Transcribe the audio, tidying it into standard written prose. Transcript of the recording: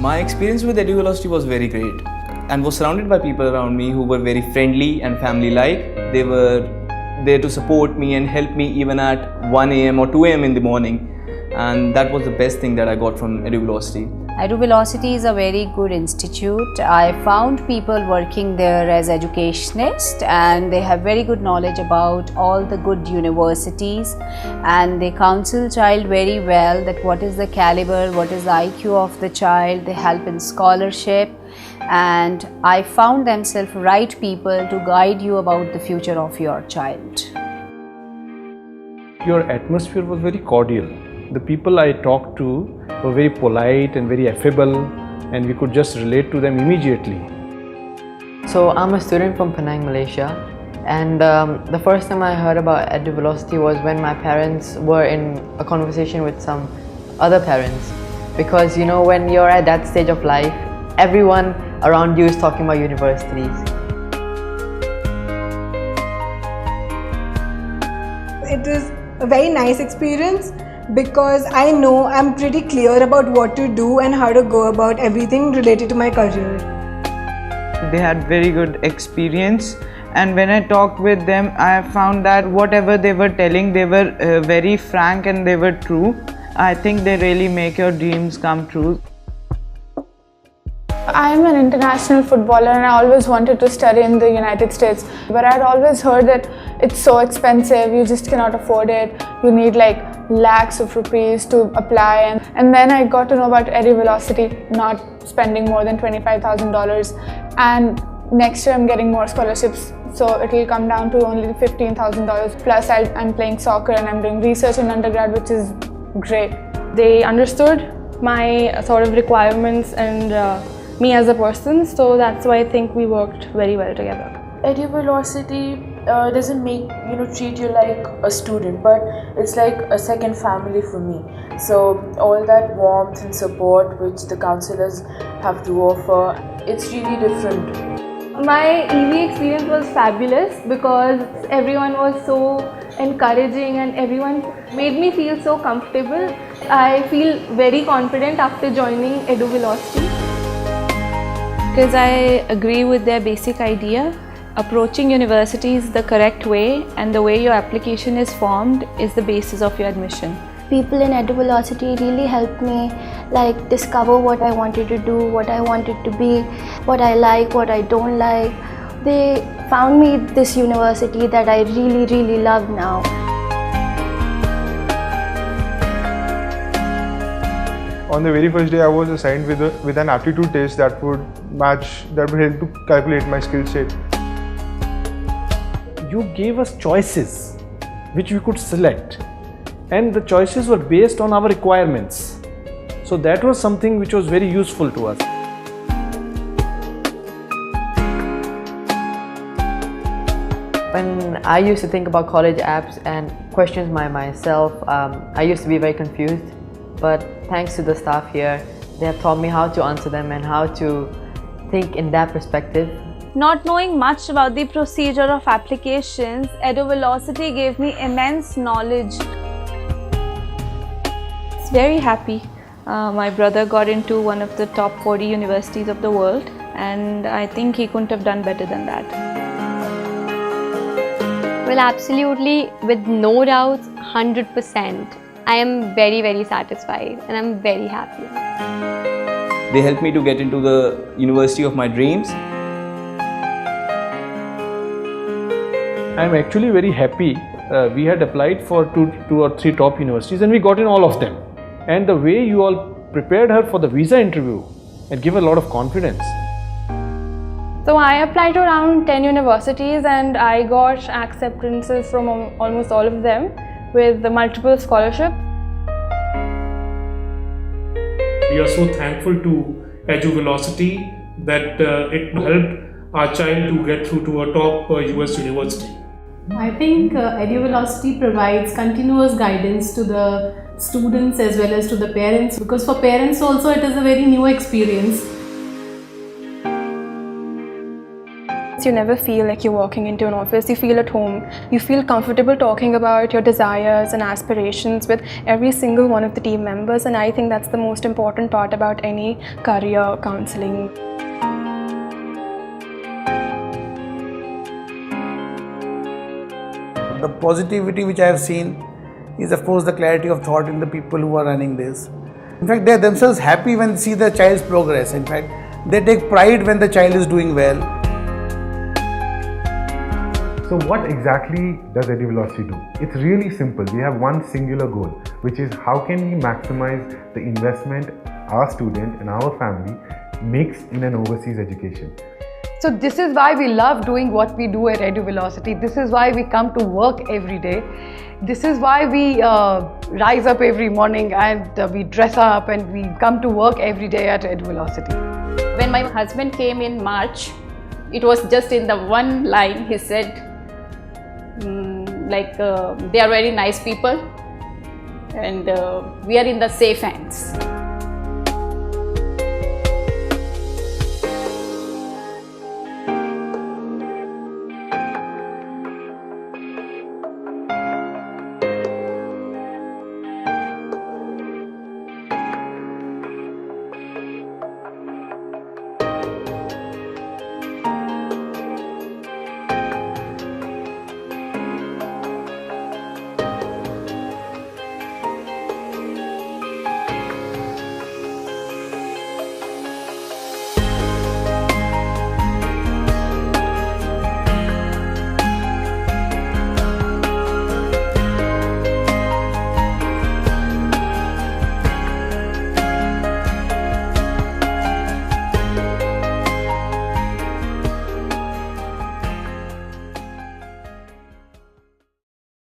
My experience with EduVelocity was very great and was surrounded by people around me who were very friendly and family-like. They were there to support me and help me even at 1 a.m. or 2 a.m. in the morning, and that was the best thing that I got from EduVelocity. EduVelocity is a very good institute. I found people working there as educationists, and they have very good knowledge about all the good universities, and they counsel child very well that what is the caliber, what is the IQ of the child. They help in scholarship, and I found themselves right people to guide you about the future of your child. Your atmosphere was very cordial. The people I talked to were very polite and very affable, and we could just relate to them immediately. So I'm a student from Penang, Malaysia, and the first time I heard about EduVelocity was when my parents were in a conversation with some other parents, because you know, when you're at that stage of life, everyone around you is talking about universities. It is a very nice experience because I know I'm pretty clear about what to do and how to go about everything related to my career. They had very good experience, and when I talked with them, I found that whatever they were telling, they were very frank and they were true. I think they really make your dreams come true. I'm an international footballer and I always wanted to study in the United States, but I'd always heard that it's so expensive, you just cannot afford it, you need like lakhs of rupees to apply, and then I got to know about EduVelocity, not spending more than $25,000, and next year I'm getting more scholarships, so it will come down to only $15,000, plus I'm playing soccer and I'm doing research in undergrad, which is great. They understood my sort of requirements and me as a person, so that's why I think we worked very well together. EduVelocity doesn't treat you like a student, but it's like a second family for me. So all that warmth and support which the counselors have to offer, it's really different. My EV experience was fabulous because everyone was so encouraging and everyone made me feel so comfortable. I feel very confident after joining EduVelocity. Because I agree with their basic idea. Approaching universities the correct way and the way your application is formed is the basis of your admission. People in EduVelocity really helped me discover what I wanted to do, what I wanted to be, what I like, what I don't like. They found me this university that I really love now. On the very first day, I was assigned with an aptitude test that would help to calculate my skill set. You gave us choices which we could select, and the choices were based on our requirements. So that was something which was very useful to us. When I used to think about college apps and questions myself, I used to be very confused. But thanks to the staff here, they have taught me how to answer them and how to think in that perspective. Not knowing much about the procedure of applications, EduVelocity gave me immense knowledge. It's very happy. My brother got into one of the top 40 universities of the world, and I think he couldn't have done better than that. Well, absolutely, with no doubts, 100%. I am very satisfied and I'm very happy. They helped me to get into the university of my dreams. I'm actually very happy. We had applied for two or three top universities and we got in all of them. And the way you all prepared her for the visa interview, it gave her a lot of confidence. So I applied to around 10 universities and I got acceptances from almost all of them with the multiple scholarships. We are so thankful to EduVelocity that it helped our child to get through to a top US university. I think EduVelocity provides continuous guidance to the students as well as to the parents, because for parents also it is a very new experience. you never feel like you're walking into an office. You feel at home. You feel comfortable talking about your desires and aspirations with every single one of the team members, and I think that's the most important part about any career counseling. The positivity which I have seen is of course the clarity of thought in the people who are running this. In fact, they are themselves happy when they see the child's progress. In fact, they take pride when the child is doing well. So what exactly does EduVelocity do? It's really simple. We have one singular goal, which is how can we maximize the investment our student and our family makes in an overseas education. So this is why we love doing what we do at EduVelocity. This is why we come to work every day. This is why we rise up every morning and we dress up and we come to work every day at EduVelocity. When my husband came in March, it was just in the one line he said, they are very nice people and we are in the safe hands.